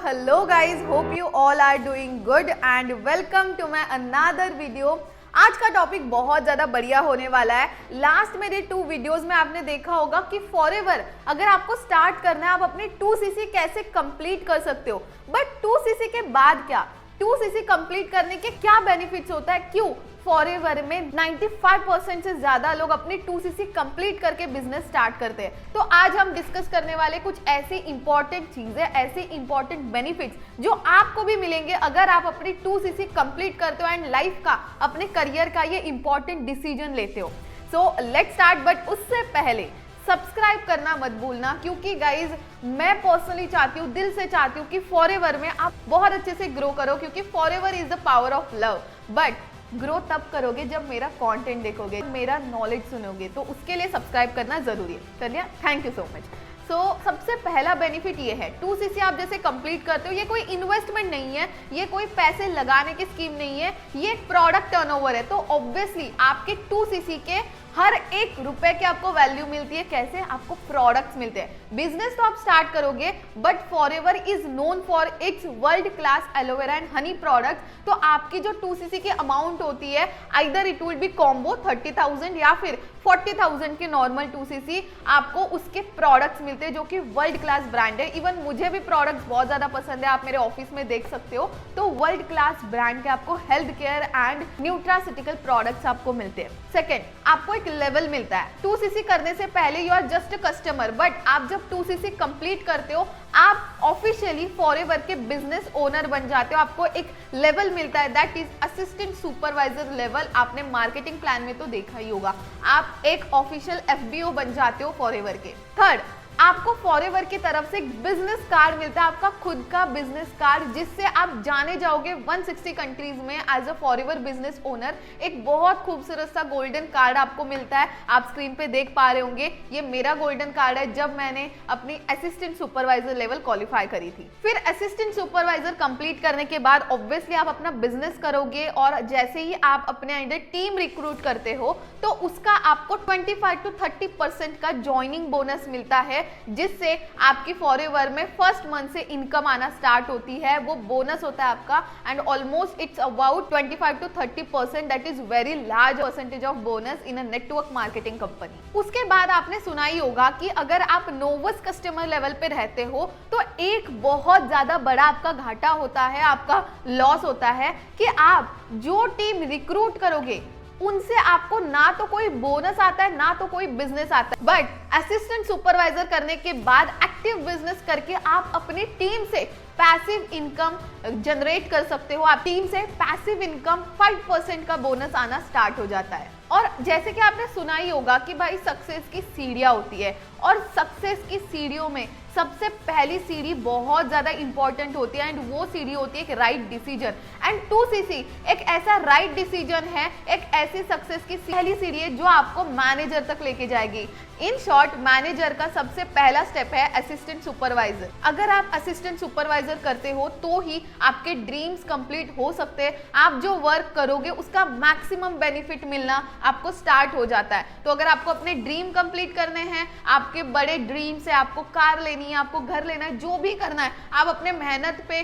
hello guys, hope you all are doing good and welcome to my another video। आज का topic बहुत ज़्यादा बढ़िया होने वाला है। लास्ट मेरे 2 वीडियोस में आपने देखा होगा कि फॉरएवर अगर आपको स्टार्ट करना है आप अपनी 2cc कैसे कंप्लीट कर सकते हो, बट 2cc के बाद क्या, 2cc कंप्लीट करने के क्या बेनिफिट्स होता है, क्यों फॉरएवर में 95% से ज्यादा लोग अपनी 2cc कंप्लीट करके बिजनेस स्टार्ट करते हैं। तो आज हम डिस्कस करने वाले कुछ ऐसी इंपॉर्टेंट चीजें, ऐसे इंपॉर्टेंट बेनिफिट्स जो आपको भी मिलेंगे अगर आप अपनी 2cc कंप्लीट करते हो एंड लाइफ का, अपने करियर का ये इंपॉर्टेंट डिसीजन लेते हो। सो लेट्स स्टार्ट, बट उससे पहले सब्सक्राइब करना मत भूलना, क्योंकि गाइज मैं पर्सनली चाहती हूँ, दिल से चाहती हूँ कि फॉरएवर में आप बहुत अच्छे से ग्रो करो, क्योंकि forever is the power of love. But grow तब करोगे जब मेरा कंटेंट देखोगे, मेरा नॉलेज सुनोगे, तो उसके लिए सब्सक्राइब करना जरूरी है। चलिए, थैंक यू सो मच। सबसे पहला बेनिफिट ये है, 2cc आप जैसे कंप्लीट करते हो, ये कोई इन्वेस्टमेंट नहीं है, ये कोई पैसे लगाने की स्कीम नहीं है, ये एक प्रोडक्ट टर्नओवर है। तो ऑब्वियसली आपके 2cc के हर एक रुपए की आपको वैल्यू मिलती है। कैसे? आपको प्रोडक्ट्स मिलते हैं। बिजनेस तो आप स्टार्ट करोगे, but forever is known for its world class aloe vera and honey products. तो आपकी जो 2cc की अमाउंट होती है, either it will be combo 30,000 या फिर 40,000 की नॉर्मल 2cc, आपको उसके प्रोडक्ट्स मिलते हैं जो कि वर्ल्ड क्लास ब्रांड है। इवन मुझे भी प्रोडक्ट्स बहुत ज्यादा पसंद है, आप मेरे ऑफिस में देख सकते हो। तो वर्ल्ड क्लास ब्रांड के आपको health care and nutraceutical products आपको मिलते हैं। सेकेंड, आपको एक लेवल मिलता है। 2cc करने से पहले you are just a customer, but आप जब 2cc कंप्लीट करते हो, आप ऑफिशियली फॉरएवर के बिजनेस ओनर बन जाते हो। आपको एक लेवल मिलता है, that is assistant supervisor level. आपने मार्केटिंग प्लान में तो देखा ही होगा, आप एक ऑफिशियल FBO बन जाते हो फॉरएवर के। थर्ड, आपको फॉरएवर की तरफ से एक बिजनेस कार्ड मिलता है, आपका खुद का बिजनेस कार्ड, जिससे आप जाने जाओगे 160 कंट्रीज में as a forever business owner. एक बहुत खूबसूरत सा गोल्डन कार्ड आपको मिलता है, आप स्क्रीन पे देख पा रहे होंगे। ये मेरा गोल्डन कार्ड है जब मैंने अपनी असिस्टेंट सुपरवाइजर लेवल क्वालिफाई करी थी। फिर असिस्टेंट सुपरवाइजर कंप्लीट करने के बाद ऑब्वियसली आप अपना बिजनेस करोगे, और जैसे ही आप अपने अंडर टीम रिक्रूट करते हो, तो उसका आपको 25 to 30% का ज्वाइनिंग बोनस मिलता है, जिससे आपकी फॉरएवर में फर्स्ट मंथ से इनकम आना स्टार्ट होती है। वो बोनस होता है आपका, and almost it's about 25 to 30%। That is very large percentage of bonus in a network marketing company. उसके बाद आपने सुना ही होगा कि अगर आप नोवस कस्टमर लेवल पे रहते हो, तो एक बहुत ज्यादा बड़ा आपका घाटा होता है, आपका लॉस होता है, कि आप जो टीम रिक्रूट करोगे उनसे आपको ना तो कोई बोनस आता है, ना तो कोई बिजनेस आता है। बट असिस्टेंट सुपरवाइजर करने के बाद एक्टिव बिजनेस करके आप अपनी टीम से पैसिव इनकम जनरेट कर सकते हो। आप टीम से पैसिव इनकम 5% का बोनस आना स्टार्ट हो जाता है। और जैसे कि आपने सुना ही होगा कि भाई सक्सेस की सीढ़ियां होती है, और सक्सेस की सीढ़ियों में सबसे पहली सीढ़ी बहुत ज्यादा इंपॉर्टेंट होती है, एंड वो सीढ़ी होती है एक राइट डिसीजन। एंड 2cc एक ऐसा राइट डिसीजन है, एक ऐसी सक्सेस की पहली सीढ़ी है जो आपको मैनेजर तक लेके जाएगी। इन शॉर्ट, मैनेजर का सबसे पहला स्टेप है असिस्टेंट सुपरवाइजर। अगर आप असिस्टेंट सुपरवाइजर करते हो, तो ही आपके ड्रीम्स कंप्लीट हो सकते हैं। आप जो वर्क करोगे उसका मैक्सिमम बेनिफिट मिलना आपको स्टार्ट हो जाता है। तो अगर आपको अपने ड्रीम कंप्लीट करने हैं, आपके बड़े ड्रीम्स है, आपको कार लेनी है, आपको घर लेना है, जो भी करना है, आप अपने मेहनत पे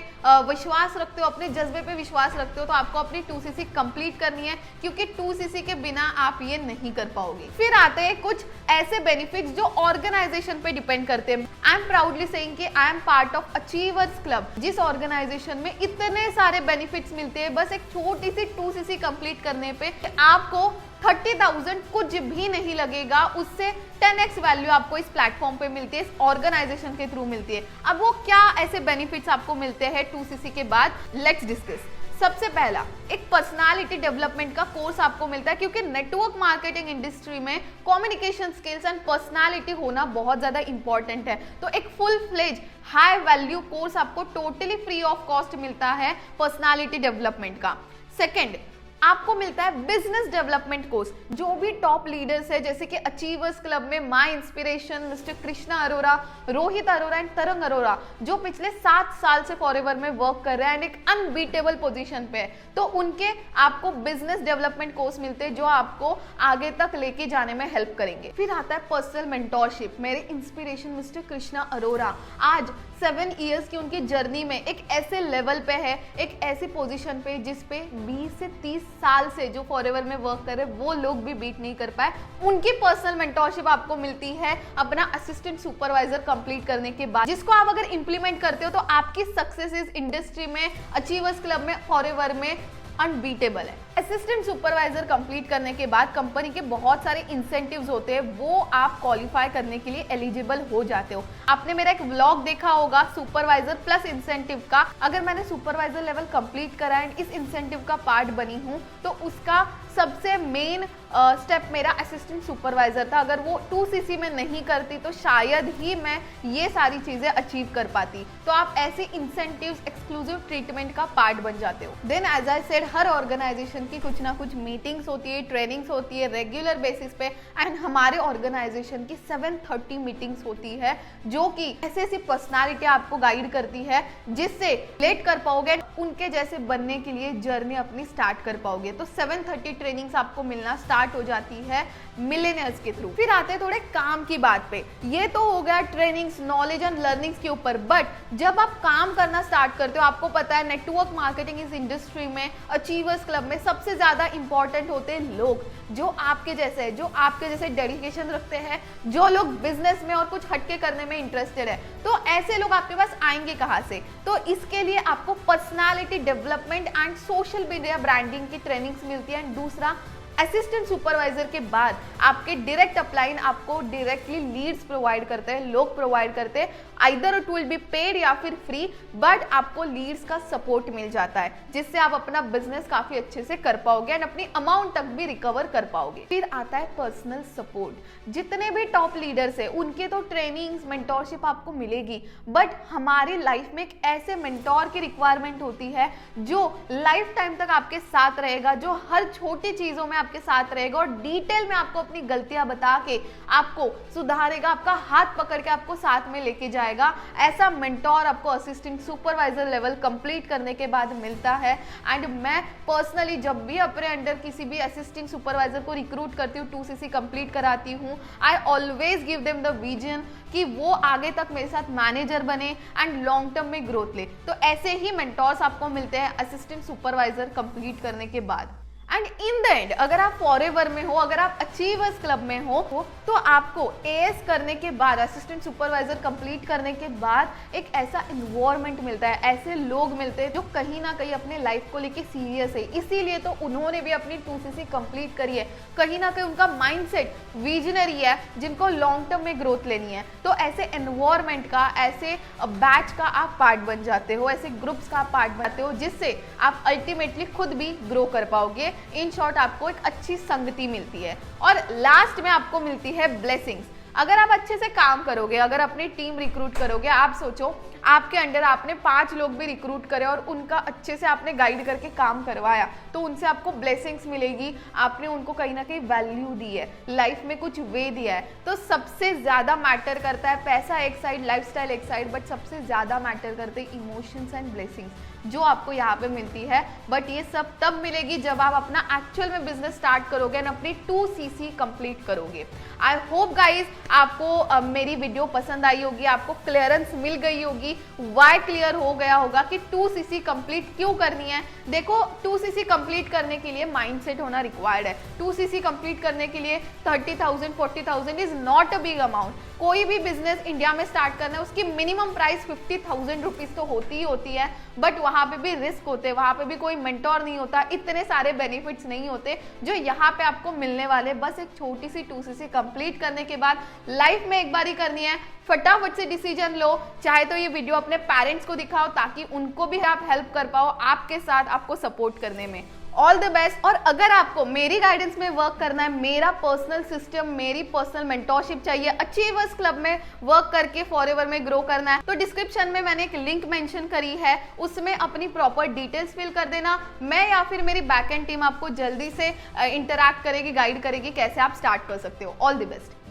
विश्वास रखते हो, अपने जज्बे पे विश्वास रखते हो, तो आपको अपनी 2cc कंप्लीट करनी है, क्योंकि 2cc के बिना आप ये नहीं कर पाओगे। फिर आते हैं कुछ ऐसे बेनिफिट्स जो ऑर्गेनाइजेशन पे डिपेंड करते हैं। आई एम प्राउडली सेइंग कि I am part of achievers club, जिस ऑर्गेनाइजेशन में इतने सारे बेनिफिट्स मिलते हैं। बस एक छोटी सी 2cc कंप्लीट करने पे आपको 30,000 कुछ भी नहीं लगेगा, उससे 10x वैल्यू आपको इस प्लेटफॉर्म पे मिलती है, इस ऑर्गेनाइजेशन के थ्रू मिलती है। अब वो क्या ऐसे बेनिफिट्स आपको मिलते हैं 2cc के बाद, लेट्स डिस्कस। सबसे पहला, एक पर्सनालिटी डेवलपमेंट का कोर्स आपको मिलता है, क्योंकि नेटवर्क मार्केटिंग इंडस्ट्री में कम्युनिकेशन स्किल्स एंड पर्सनालिटी होना बहुत ज्यादा इंपॉर्टेंट है। तो एक full fledge high value course आपको टोटली फ्री ऑफ कॉस्ट मिलता है पर्सनालिटी डेवलपमेंट का। सेकेंड, आपको मिलता है बिजनेस डेवलपमेंट कोर्स। जो भी टॉप लीडर्स है, जैसे कि अचीवर्स क्लब में my inspiration, mister Krishna Arora, Rohit Arora and तरंग अरोरा, जो पिछले 7 साल से फॉरएवर में वर्क कर रहे हैं एंड एक अनबीटेबल पोजीशन पे है, तो उनके आपको बिजनेस डेवलपमेंट कोर्स मिलते हैं जो आपको आगे तक लेके जाने में हेल्प करेंगे। फिर आता है पर्सनल मेंटोरशिप। मेरे इंस्पिरेशन मिस्टर कृष्णा अरोरा आज 7 इयर्स की उनकी जर्नी में एक ऐसे लेवल पे है, एक ऐसी पोजीशन पे जिस पे 20 से 30 साल से जो फॉरएवर में वर्क कर रहे वो लोग भी बीट नहीं कर पाए। उनकी पर्सनल मेंटोरशिप आपको मिलती है अपना असिस्टेंट सुपरवाइजर कंप्लीट करने के बाद, जिसको आप अगर इंप्लीमेंट करते हो तो आपकी सक्सेस इस इंडस्ट्री में, अचीवर्स क्लब में, फॉरएवर में अनबीटेबल है। असिस्टेंट सुपरवाइजर कंप्लीट करने के बाद कंपनी के बहुत सारे इंसेंटिव्स होते हैं, वो आप क्वालिफाई करने के लिए एलिजिबल हो जाते हो। आपने मेरा एक व्लॉग देखा होगा सुपरवाइजर प्लस इंसेंटिव का। अगर मैंने सुपरवाइजर लेवल कंप्लीट करा एंड इस इंसेंटिव का पार्ट बनी हूं तो उसका सबसे मेन स्टेप मेरा असिस्टेंट सुपरवाइजर था। अगर वो 2cc में नहीं करती तो शायद ही मैं ये सारी चीजें अचीव कर पाती। तो आप ऐसे इंसेंटिव्स, एक्सक्लूसिव ट्रीटमेंट का पार्ट बन जाते हो। देन एज आई सेड, हर ऑर्गेनाइजेशन की कुछ ना कुछ मीटिंग्स होती है, ट्रेनिंग्स होती है रेगुलर बेसिस पे, एंड हमारे ऑर्गेनाइजेशन की 7:30 मीटिंग्स होती है जो कि ऐसी पर्सनालिटी आपको गाइड करती है जिससे रिलेट कर पाओगे, उनके जैसे बनने के लिए जर्नी अपनी स्टार्ट कर पाओगे। तो 7:30 ट्रेनिंग्स आपको मिलना स्टार्ट हो जाती है मिलेनियर्स के थ्रू। फिर आते हैं थोड़े काम की बात पे। ये तो हो गया ट्रेनिंग्स, नॉलेज एंड लर्निंग्स के ऊपर, बट जब आप काम करना स्टार्ट करते हो, आपको पता है नेटवर्क मार्केटिंग इस इंडस्ट्री में, अचीवर्स क्लब में सबसे ज्यादा इंपॉर्टेंट होते हैं लोग जो आपके जैसे है, जो आपके जैसे डेडिकेशन रखते हैं, जो लोग बिजनेस में और कुछ हटके करने में इंटरेस्टेड है। तो ऐसे लोग आपके पास आएंगे कहाँ से? तो इसके लिए आपको personality development and social media branding की ट्रेनिंग्स मिलती है। एंड दूसरा, असिस्टेंट सुपरवाइजर के बाद आपके डायरेक्ट अपलाइन आपको डायरेक्टली लीड्स प्रोवाइड करते हैं, लोग प्रोवाइड करते हैं। Either it will be paid या फिर फ्री, बट आपको लीड्स का सपोर्ट मिल जाता है जिससे आप अपना बिजनेस काफी अच्छे से कर पाओगे एंड अपनी अमाउंट तक भी रिकवर कर पाओगे। फिर आता है पर्सनल सपोर्ट। जितने भी टॉप लीडर्स है उनके तो ट्रेनिंग्स, मेंटोरशिप आपको मिलेगी, बट हमारी लाइफ में एक ऐसे मेंटोर की रिक्वायरमेंट होती है जो लाइफ टाइम तक आपके साथ रहेगा, जो हर छोटी चीजों में आपके साथ रहेगा और डिटेल में आपको अपनी गलतियां बता के आपको सुधारेगा, आपका हाथ पकड़ के आपको साथ में लेके जाएगा। ऐसा मेंटोर आपको असिस्टेंट सुपरवाइजर लेवल कंप्लीट करने के बाद मिलता है। एंड मैं पर्सनली जब भी अपने अंडर किसी भी असिस्टेंट सुपरवाइजर को रिक्रूट करती हूँ, 2cc कंप्लीट कराती हूँ, I always give them the vision कि वो आगे तक मेरे साथ मैनेजर बने एंड लॉन्ग टर्म में ग्रोथ ले। तो ऐसे ही मेंटोर्स आपको मिलते हैं असिस्टेंट सुपरवाइजर कंप्लीट करने के बाद। एंड इन द एंड, अगर आप फॉरएवर में हो, अगर आप अचीवर्स क्लब में हो, तो आपको एएस करने के बाद, असिस्टेंट सुपरवाइजर कंप्लीट करने के बाद एक ऐसा एनवायरनमेंट मिलता है, ऐसे लोग मिलते हैं जो कहीं ना कहीं अपने लाइफ को लेके सीरियस है। इसीलिए तो उन्होंने भी अपनी 2cc कंप्लीट करी है। कहीं ना कहीं उनका माइंडसेट विजनरी है, जिनको लॉन्ग टर्म में ग्रोथ लेनी है। तो ऐसे एनवायरनमेंट का, ऐसे बैच का आप पार्ट बन जाते हो, ऐसे ग्रुप्स का आप पार्ट बनते हो, जिससे आप अल्टीमेटली खुद भी ग्रो कर पाओगे। इन शॉर्ट, आपको एक अच्छी संगति मिलती है। और लास्ट में आपको मिलती है ब्लेसिंग्स। अगर आप अच्छे से काम करोगे, अगर अपनी टीम रिक्रूट करोगे, आप सोचो आपके अंडर आपने 5 लोग भी रिक्रूट करे और उनका अच्छे से आपने गाइड करके काम करवाया, तो उनसे आपको ब्लेसिंग्स मिलेगी। आपने उनको कहीं ना कहीं वैल्यू दी है, लाइफ में कुछ वे दिया है। तो सबसे ज्यादा मैटर करता है पैसा एक साइड, लाइफस्टाइल एक साइड, बट सबसे ज्यादा मैटर करते हैं इमोशंस एंड ब्लेसिंग्स जो आपको यहाँ पे मिलती है। बट ये सब तब मिलेगी जब आप अपना एक्चुअल में बिजनेस स्टार्ट करोगे और अपनी 2cc कंप्लीट करोगे। आई होप गाइज आपको मेरी वीडियो पसंद आई होगी, आपको क्लियरेंस मिल गई होगी, वाई क्लियर हो गया होगा कि 2cc कंप्लीट क्यों करनी है। देखो, 2cc कंप्लीट करने के लिए माइंडसेट होना रिक्वायर्ड है। 2cc कंप्लीट करने के लिए 30,000 40,000 is not a big amount. कोई भी बिजनेस इंडिया में स्टार्ट करना है, उसकी मिनिमम प्राइस 50,000 रुपीज तो होती ही होती है, बट वहां पे भी रिस्क होते हैं, वहां पे भी कोई मेंटोर नहीं होता, इतने सारे बेनिफिट्स नहीं होते जो यहाँ पे आपको मिलने वाले। बस एक छोटी सी 2cc कंप्लीट करने के बाद लाइफ में एक बार ही करनी है, फटाफट से डिसीजन लो। चाहे तो ये वीडियो अपने पेरेंट्स को दिखाओ ताकि उनको भी आप हेल्प कर पाओ, आपके साथ आपको सपोर्ट करने में। All the best. और अगर आपको मेरी गाइडेंस में वर्क करना है, मेरा पर्सनल सिस्टम, मेरी पर्सनल मेंटोरशिप चाहिए, अचीवर्स क्लब में वर्क करके फॉरएवर में ग्रो करना है, तो डिस्क्रिप्शन में मैंने एक लिंक मेंशन करी है, उसमें अपनी प्रॉपर डिटेल्स फिल कर देना। मैं या फिर मेरी बैकएंड टीम आपको जल्दी से इंटरैक्ट करेगी, गाइड करेगी कैसे आप स्टार्ट कर सकते हो। All the best.